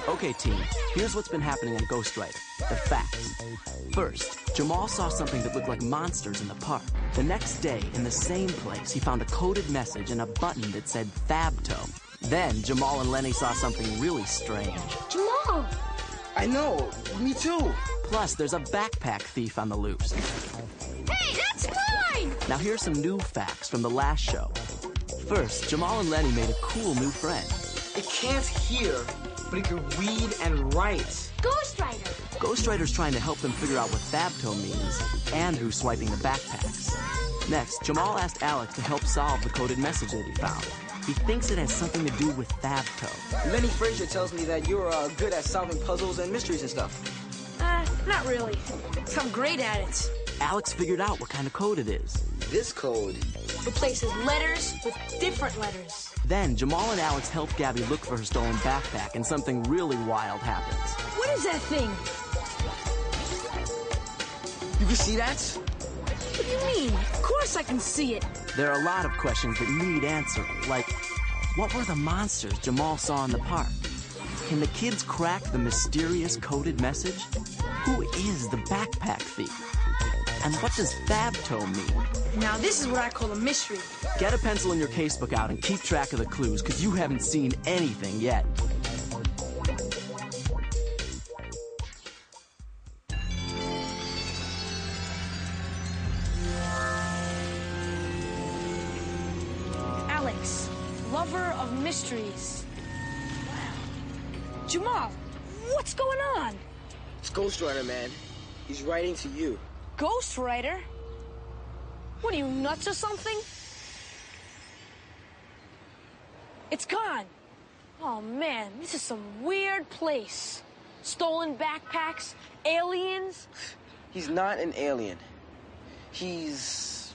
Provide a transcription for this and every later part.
Okay, team, here's what's been happening on Ghost Rider. The facts. First, Jamal saw something that looked like monsters in the park. The next day, in the same place, he found a coded message and a button that said Thabto. Then, Jamal and Lenny saw something really strange. Jamal! I know, me too. Plus, there's a backpack thief on the loose. Hey, that's mine! Now here's some new facts from the last show. First, Jamal and Lenny made a cool new friend. It can't hear, but it can read and write. Ghost Rider! Ghost Rider's trying to help them figure out what Thabto means and who's swiping the backpacks. Next, Jamal asked Alex to help solve the coded message that he found. He thinks it has something to do with Thabto. Lenny Frazier tells me that you're good at solving puzzles and mysteries and stuff. Not really. I'm great at it. Alex figured out what kind of code it is. This code Replaces letters with different letters. Then, Jamal and Alex help Gabby look for her stolen backpack, and something really wild happens. What is that thing? You can see that? What do you mean? Of course I can see it. There are a lot of questions that need answering, like, what were the monsters Jamal saw in the park? Can the kids crack the mysterious coded message? Who is the backpack thief? And what does Thabto mean? Now this is what I call a mystery. Get a pencil and your casebook out and keep track of the clues, because you haven't seen anything yet. Alex, lover of mysteries. Wow. Jamal, what's going on? It's Ghost Rider, man. He's writing to you. Ghost Rider? What are you, nuts or something? It's gone. Oh man, this is some weird place. Stolen backpacks, aliens. He's not an alien. He's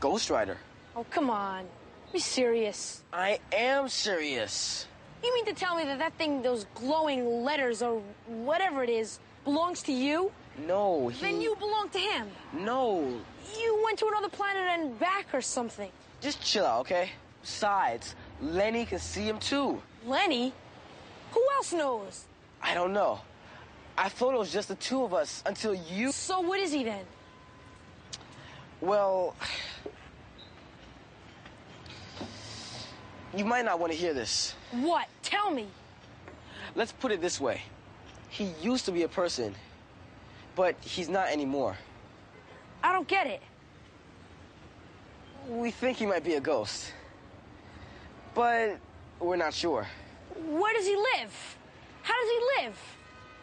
Ghost Rider. Oh, come on. Be serious. I am serious. You mean to tell me that thing, those glowing letters or whatever it is, belongs to you? No, Then you belong to him. No. You went to another planet and back or something. Just chill out, okay? Besides, Lenny can see him too. Lenny? Who else knows? I don't know. I thought it was just the two of us until you... So what is he then? Well... You might not want to hear this. What? Tell me. Let's put it this way. He used to be a person, but he's not anymore. I don't get it. We think he might be a ghost, but we're not sure. Where does he live? How does he live?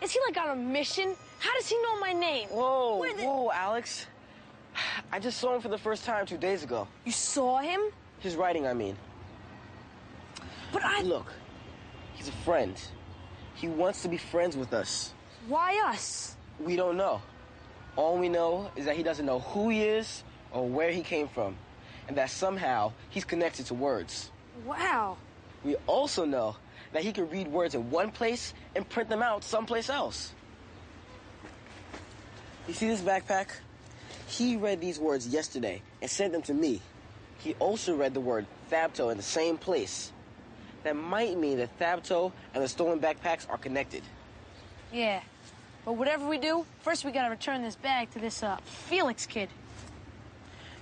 Is he like on a mission? How does he know my name? Whoa, whoa, Alex. I just saw him for the first time 2 days ago. You saw him? His writing, I mean. But Look, he's a friend. He wants to be friends with us. Why us? We don't know. All we know is that he doesn't know who he is or where he came from, and that somehow he's connected to words. Wow. We also know that he can read words in one place and print them out someplace else. You see this backpack? He read these words yesterday and sent them to me. He also read the word Thabto in the same place. That might mean that Thabto and the stolen backpacks are connected. Yeah. But whatever we do, first we gotta return this bag to this, Felix kid.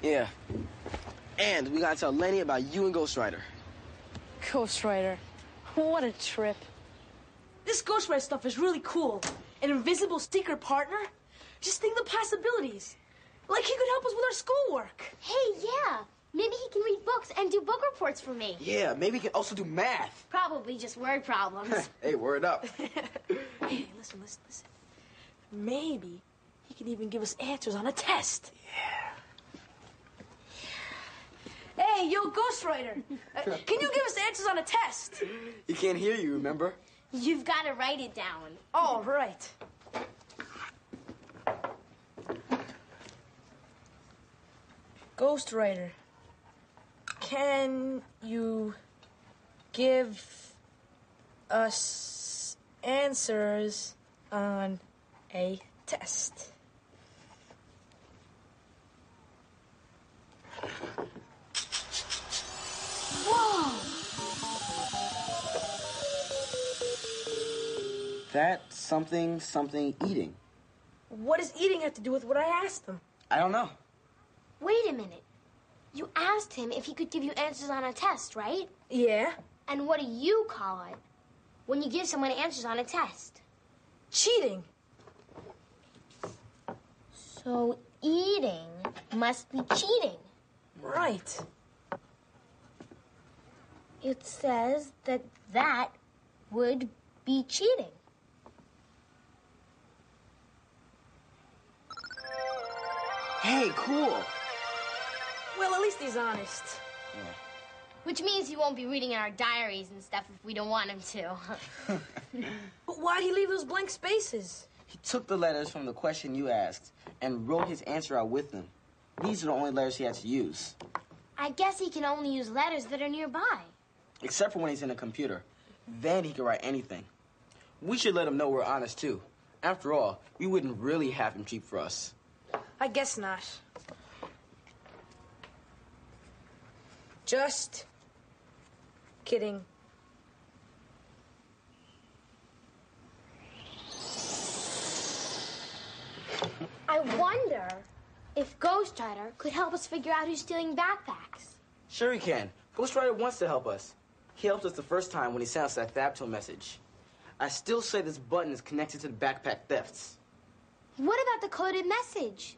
Yeah. And we gotta tell Lenny about you and Ghost Rider. Ghost Rider. What a trip. This Ghost Rider stuff is really cool. An invisible secret partner? Just think the possibilities. Like he could help us with our schoolwork. Hey, yeah. Maybe he can read books and do book reports for me. Yeah, maybe he can also do math. Probably just word problems. Hey, word up. Hey, listen. Maybe he can even give us answers on a test. Yeah. Hey, yo, Ghost Rider. Can you give us answers on a test? He can't hear you, remember? You've got to write it down. Oh, right. Ghost Rider, can you give us answers on a test? Whoa! That something eating. What does eating have to do with what I asked him? I don't know. Wait a minute. You asked him if he could give you answers on a test, right? Yeah. And what do you call it when you give someone answers on a test? Cheating. So eating must be cheating. Right. It says that would be cheating. Hey, cool. Well, at least he's honest. Yeah. Which means he won't be reading in our diaries and stuff if we don't want him to. But why'd he leave those blank spaces? He took the letters from the question you asked and wrote his answer out with them. These are the only letters he had to use. I guess he can only use letters that are nearby. Except for when he's in a computer. Then he can write anything. We should let him know we're honest, too. After all, we wouldn't really have him cheat for us. I guess not. Just kidding. I wonder if Ghost Rider could help us figure out who's stealing backpacks. Sure he can. Ghost Rider wants to help us. He helped us the first time when he sent us that Thabto message. I still say this button is connected to the backpack thefts. What about the coded message?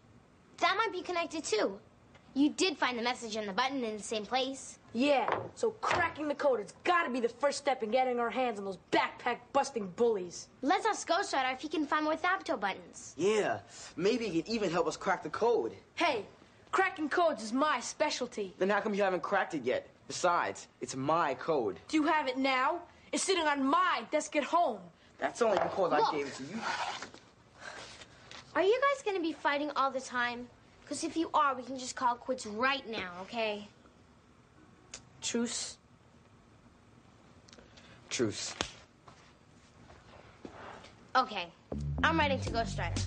That might be connected too. You did find the message and the button in the same place. Yeah, so cracking the code has got to be the first step in getting our hands on those backpack-busting bullies. Let's ask Ghost Rider if he can find more Thabto buttons. Yeah, maybe he can even help us crack the code. Hey, cracking codes is my specialty. Then how come you haven't cracked it yet? Besides, it's my code. Do you have it now? It's sitting on my desk at home. That's only because Look. I gave it to you. Are you guys going to be fighting all the time? Because if you are, we can just call it quits right now, okay? Truce. Truce. Okay, I'm writing to Ghost Rider.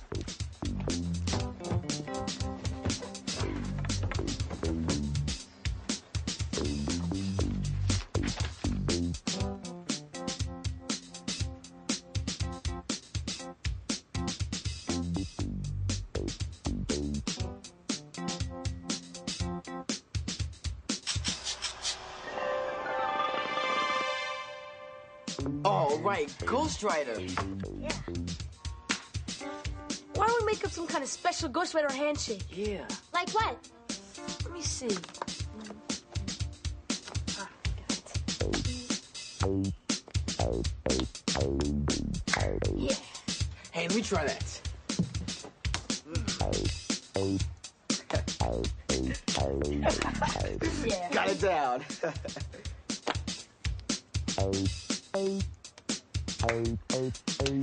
Oh, right, Ghost Rider. Yeah. Why don't we make up some kind of special Ghost Rider handshake? Yeah. Like what? Let me see. Ah, got it. Yeah. Hey, let me try that. Yeah. Got it down.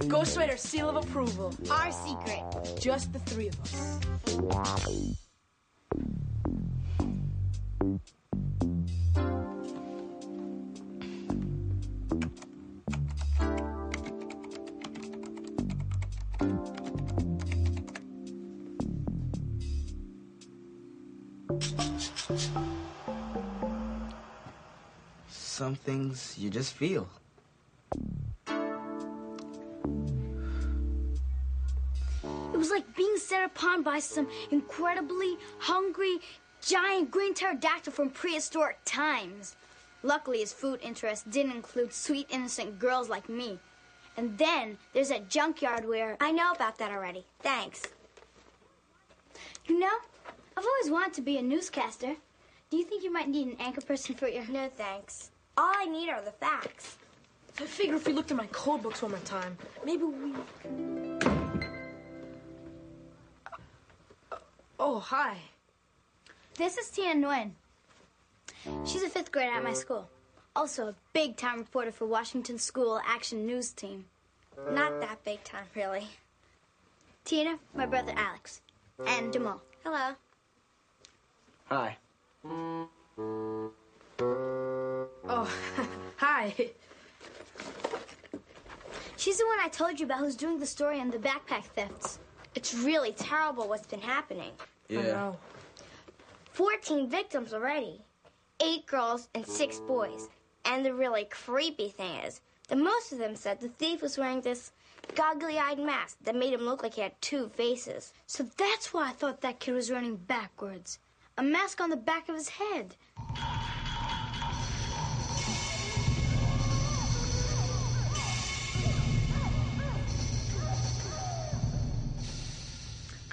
Ghost Rider seal of approval. Our secret. Just the three of us. Some things you just feel. It was like being set upon by some incredibly hungry, giant green pterodactyl from prehistoric times. Luckily, his food interests didn't include sweet, innocent girls like me. And then there's that junkyard where... I know about that already. Thanks. You know, I've always wanted to be a newscaster. Do you think you might need an anchor person for your... No, thanks. All I need are the facts. I figure if we looked at my code books one more time, maybe we... Oh, hi. This is Tina Nguyen. She's a 5th grader at my school. Also a big-time reporter for Washington School Action News Team. Not that big time, really. Tina, my brother Alex. And Jamal. Hello. Hi. Oh, hi. She's the one I told you about who's doing the story on the backpack thefts. It's really terrible what's been happening. I know. 14 victims already. 8 girls and 6 boys. And the really creepy thing is, And most of them said the thief was wearing this goggly-eyed mask that made him look like he had two faces. So that's why I thought that kid was running backwards. A mask on the back of his head.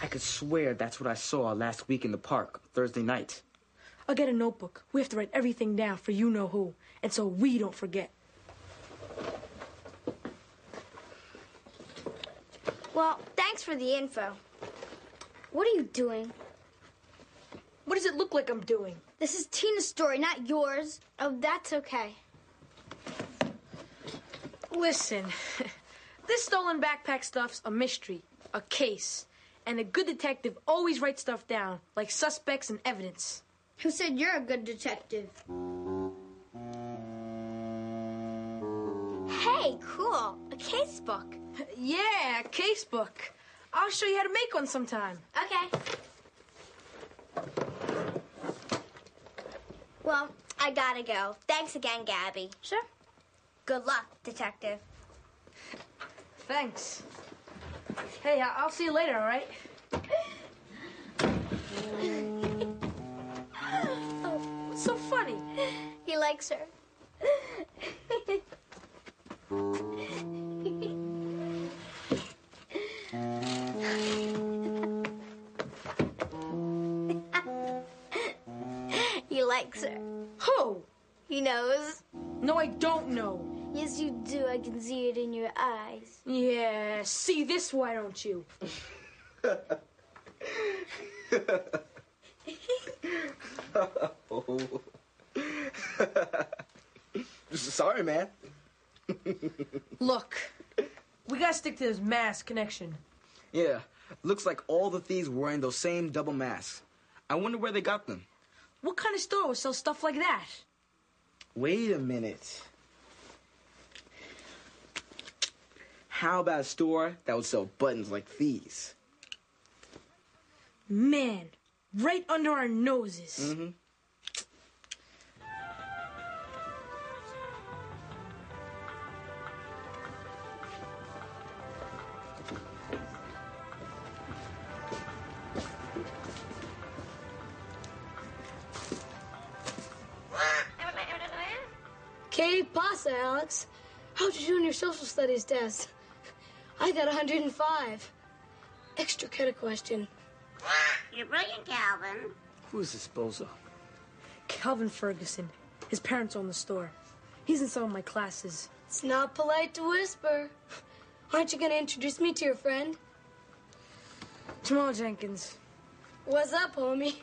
I could swear that's what I saw last week in the park, Thursday night. I'll get a notebook. We have to write everything down for you-know-who, and so we don't forget. Well, thanks for the info. What are you doing? What does it look like I'm doing? This is Tina's story, not yours. Oh, that's okay. Listen, this stolen backpack stuff's a mystery, a case. And a good detective always writes stuff down, like suspects and evidence. Who said you're a good detective? Hey, cool. A case book. Yeah, a case book. I'll show you how to make one sometime. Okay. Well, I gotta go. Thanks again, Gabby. Sure. Good luck, detective. Thanks. Hey, I'll see you later, all right? Oh, what's so funny? He likes her. He likes her. Who? He knows. No, I don't know. Yes, you do. I can see it in your eyes. Yeah, see this, why don't you? Sorry, man. Look, we gotta stick to this mask connection. Yeah, looks like all the thieves were wearing those same double masks. I wonder where they got them. What kind of store would sell stuff like that? Wait a minute. How about a store that would sell buttons like these? Man, right under our noses. Mm-hmm. Que pasa, Alex? How'd you do in your social studies test? I got 105. Extra credit question. You're brilliant, Calvin. Who is this bozo? Calvin Ferguson. His parents own the store. He's in some of my classes. It's not polite to whisper. Aren't you going to introduce me to your friend? Jamal Jenkins. What's up, homie?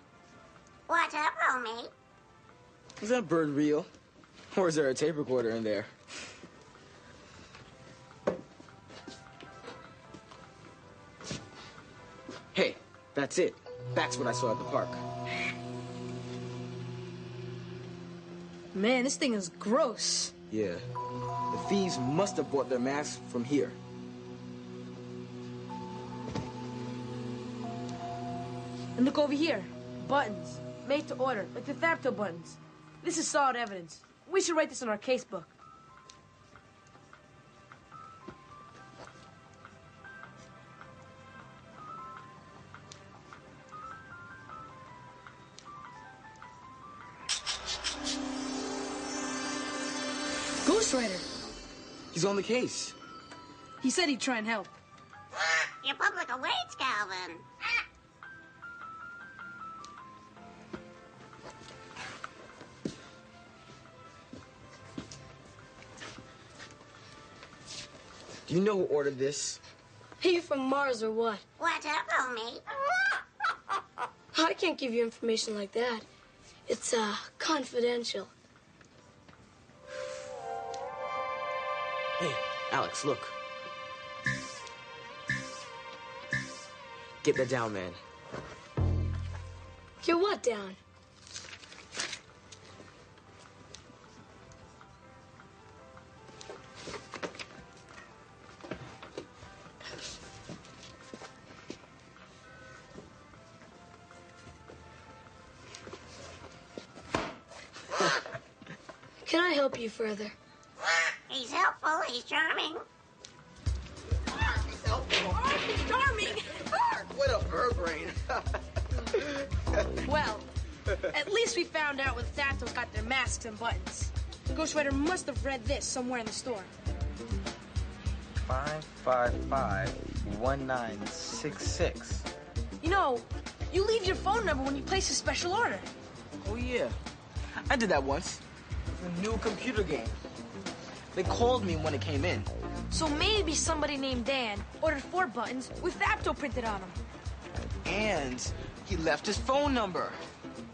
What's up, homie? Is that bird real? Or is there a tape recorder in there? Hey, that's it. That's what I saw at the park. Man, this thing is gross. Yeah. The thieves must have bought their masks from here. And look over here. Buttons. Made to order. Like the Thapto buttons. This is solid evidence. We should write this in our case book. Ghostwriter. He's on the case. He said he'd try and help. Your public awaits, Calvin. Do you know who ordered this? Are you from Mars or what? What's up, homie? I can't give you information like that. It's, confidential. Hey, Alex, look. Get that down, man. Get what down? Can I help you further? He's helpful. He's charming. Charming! What a bird brain. Well, at least we found out where the Thaptos got their masks and buttons. Ghost Rider must have read this somewhere in the store. 555-1966. You know, you leave your phone number when you place a special order. Oh, yeah. I did that once. A new computer game. They called me when it came in. So maybe somebody named Dan ordered 4 buttons with Thapto printed on them. And he left his phone number.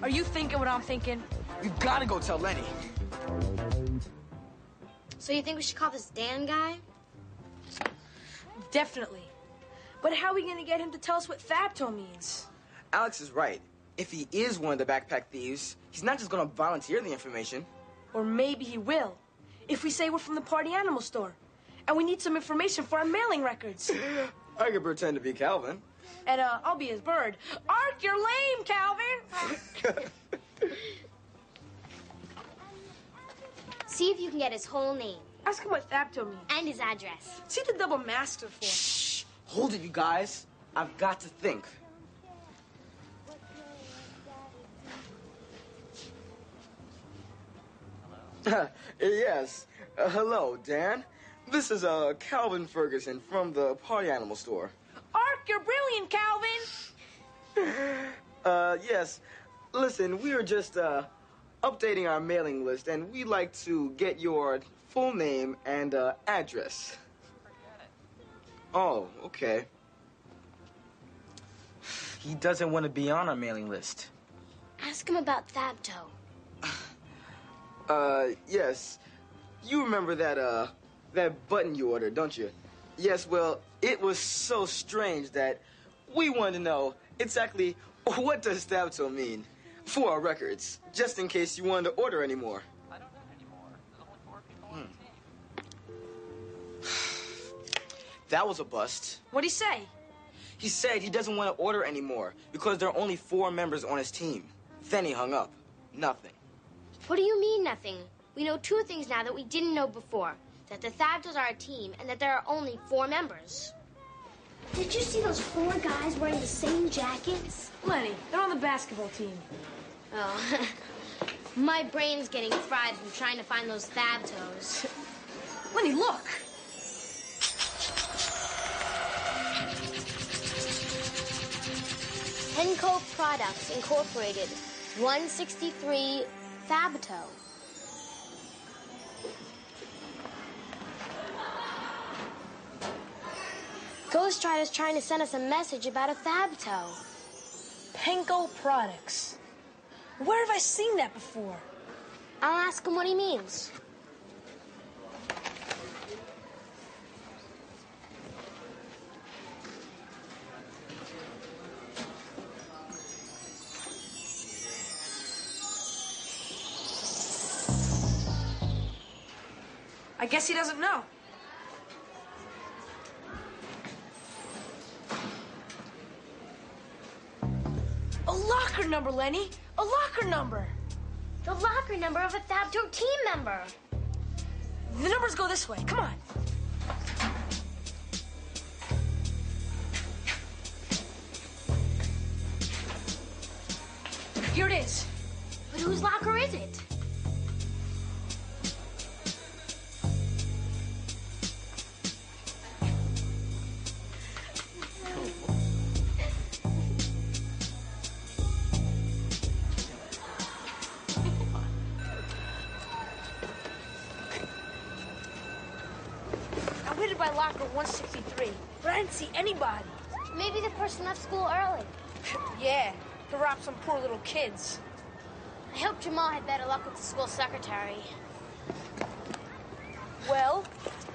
Are you thinking what I'm thinking? You gotta go tell Lenny. So you think we should call this Dan guy? Definitely. But how are we gonna get him to tell us what Thapto means? Alex is right. If he is one of the backpack thieves, he's not just gonna volunteer the information. Or maybe he will, if we say we're from the Party Animal Store. And we need some information for our mailing records. I could pretend to be Calvin. And I'll be his bird. Ark, you're lame, Calvin! See if you can get his whole name. Ask him what Thapto means. And his address. See what the double masks are for. Shh! Hold it, you guys. I've got to think. Yes. Hello, Dan. This is Calvin Ferguson from the Party Animal Store. Ark, you're brilliant, Calvin! Yes. Listen, we are just updating our mailing list, and we'd like to get your full name and address. Oh, okay. He doesn't want to be on our mailing list. Ask him about Thapto. Yes. You remember that button you ordered, don't you? Yes, well, it was so strange that we wanted to know exactly what does Thapto mean for our records, just in case you wanted to order any more. I don't know anymore. There's only 4 people on the team. That was a bust. What'd he say? He said he doesn't want to order anymore because there are only 4 members on his team. Then he hung up. Nothing. What do you mean, nothing? We know 2 things now that we didn't know before. That the Thaptos are a team and that there are only 4 members. Did you see those 4 guys wearing the same jackets? Lenny, they're on the basketball team. Oh, my brain's getting fried from trying to find those Thaptos. Lenny, look! Henco Products Incorporated, 163 Thapto. Ghost Rider's trying to send us a message about a Thapto. Henco Products. Where have I seen that before? I'll ask him what he means. I guess he doesn't know. A locker number, Lenny. A locker number. The locker number of a Thapto team member. The numbers go this way. Come on. Here it is. But whose locker is it? I waited by locker 163, but I didn't see anybody. Maybe the person left school early. Yeah, to rob some poor little kids. I hope Jamal had better luck with the school secretary. Well?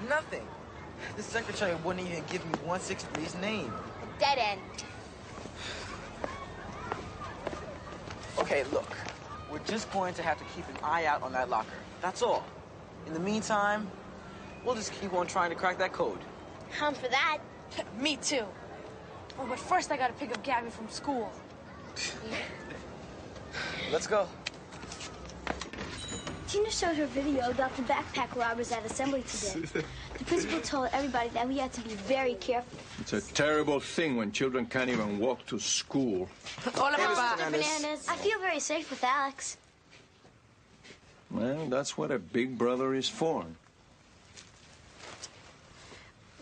Nothing. The secretary wouldn't even give me 163's name. A dead end. Okay, look. We're just going to have to keep an eye out on that locker. That's all. In the meantime, we'll just keep on trying to crack that code. I'm for that. Me too. Oh, but first I gotta pick up Gabby from school. Let's go. Tina showed her video about the backpack robbers at assembly today. The principal told everybody that we had to be very careful. It's a terrible thing when children can't even walk to school. Hola, Papa. Bananas. I feel very safe with Alex. Well, that's what a big brother is for.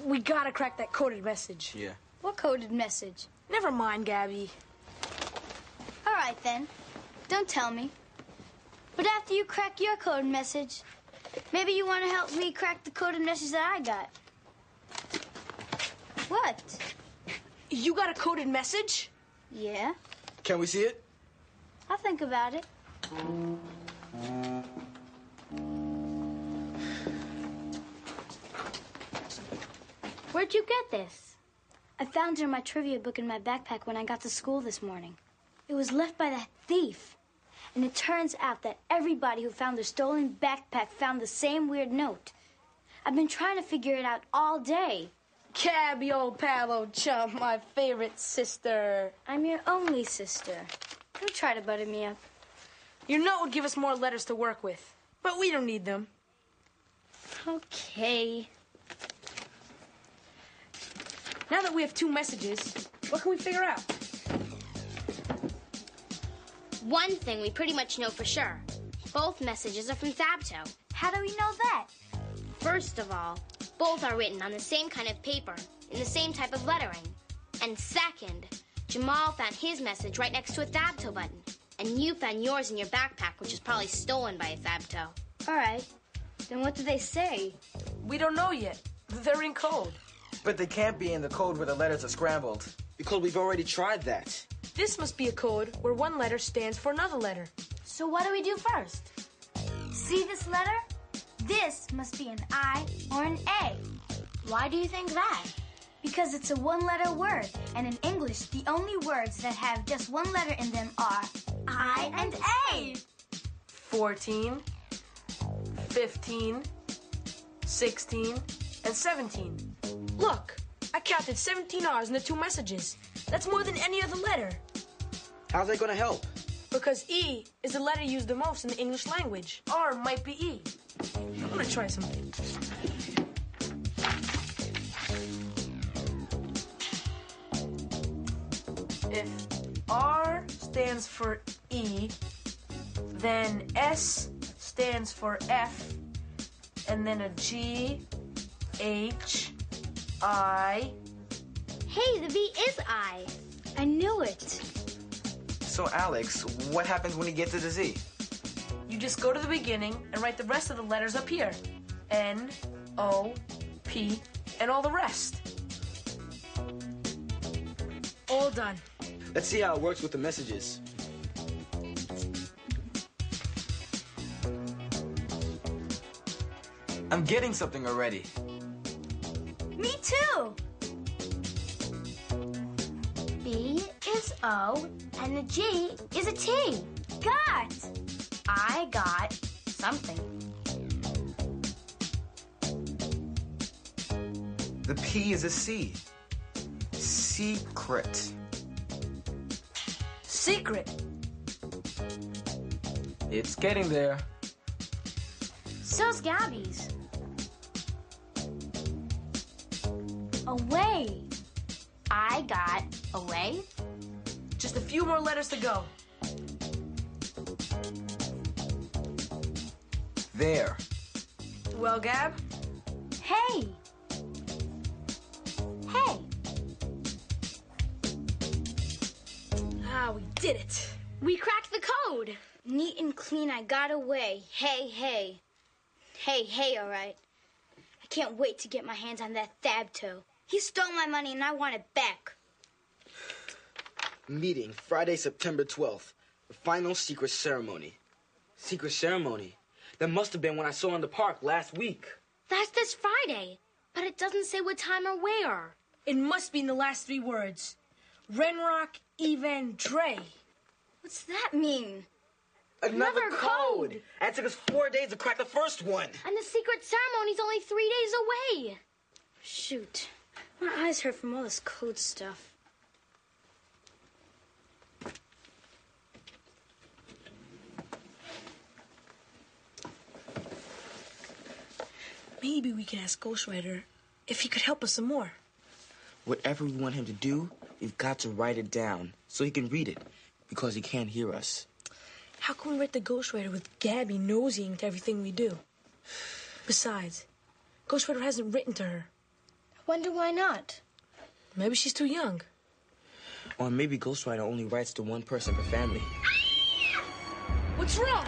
We gotta crack that coded message. Yeah. What coded message? Never mind, Gabby. All right, then. Don't tell me. But after you crack your coded message, maybe you want to help me crack the coded message that I got. What? You got a coded message? Yeah, Can we see it? I'll think about it. Where'd you get this? I found it in my trivia book in my backpack when I got to school this morning. It was left by that thief. And it turns out that everybody who found the stolen backpack found the same weird note. I've been trying to figure it out all day. Gabby, old pal, old chum, my favorite sister. I'm your only sister. Don't try to butter me up. Your note would give us more letters to work with, but we don't need them. Okay. Now that we have 2 messages, what can we figure out? One thing we pretty much know for sure. Both messages are from Thabto. How do we know that? First of all, both are written on the same kind of paper, in the same type of lettering. And second, Jamal found his message right next to a Thabto button. And you found yours in your backpack, which was probably stolen by a Thabto. All right. Then what do they say? We don't know yet. They're in code. But they can't be in the code where the letters are scrambled. Because we've already tried that. This must be a code where one letter stands for another letter. So what do we do first? See this letter? This must be an I or an A. Why do you think that? Because it's a one-letter word, and in English, the only words that have just one letter in them are I and A. 14, 15, 16, and 17. Look, I counted 17 R's in the 2 messages. That's more than any other letter. How's that gonna help? Because E is the letter used the most in the English language. R might be E. I'm gonna try something. If R stands for E, then S stands for F, and then a G, H, I. Hey, the V is I. I knew it. So, Alex, what happens when you get to the Z? You just go to the beginning and write the rest of the letters up here. N, O, P, and all the rest. All done. Let's see how it works with the messages. I'm getting something already. Me too. B is O, and the G is a T. Got. I got something. The P is a C. Secret. Secret. It's getting there. So's Gabby's. Away. I got away. Just a few more letters to go. There. Well, Gab? Hey. Hey. Ah, we did it. We cracked the code. Neat and clean, I got away. Hey, hey. Hey, hey, all right. I can't wait to get my hands on that Thabto. He stole my money and I want it back. Meeting Friday, September 12th. The final secret ceremony. Secret ceremony? That must have been when I saw in the park last week. That's this Friday, but it doesn't say what time or where. It must be in the last 3 words. Renrock Evan Dre. What's that mean? Another code. And it took us 4 days to crack the first one. And the secret ceremony's only 3 days away. Shoot. My eyes hurt from all this code stuff. Maybe we can ask Ghostwriter if he could help us some more. Whatever we want him to do, we've got to write it down so he can read it, because he can't hear us. How can we write the Ghostwriter with Gabby nosying to everything we do? Besides, Ghostwriter hasn't written to her. I wonder why not. Maybe she's too young. Or maybe Ghostwriter only writes to one person per family. What's wrong?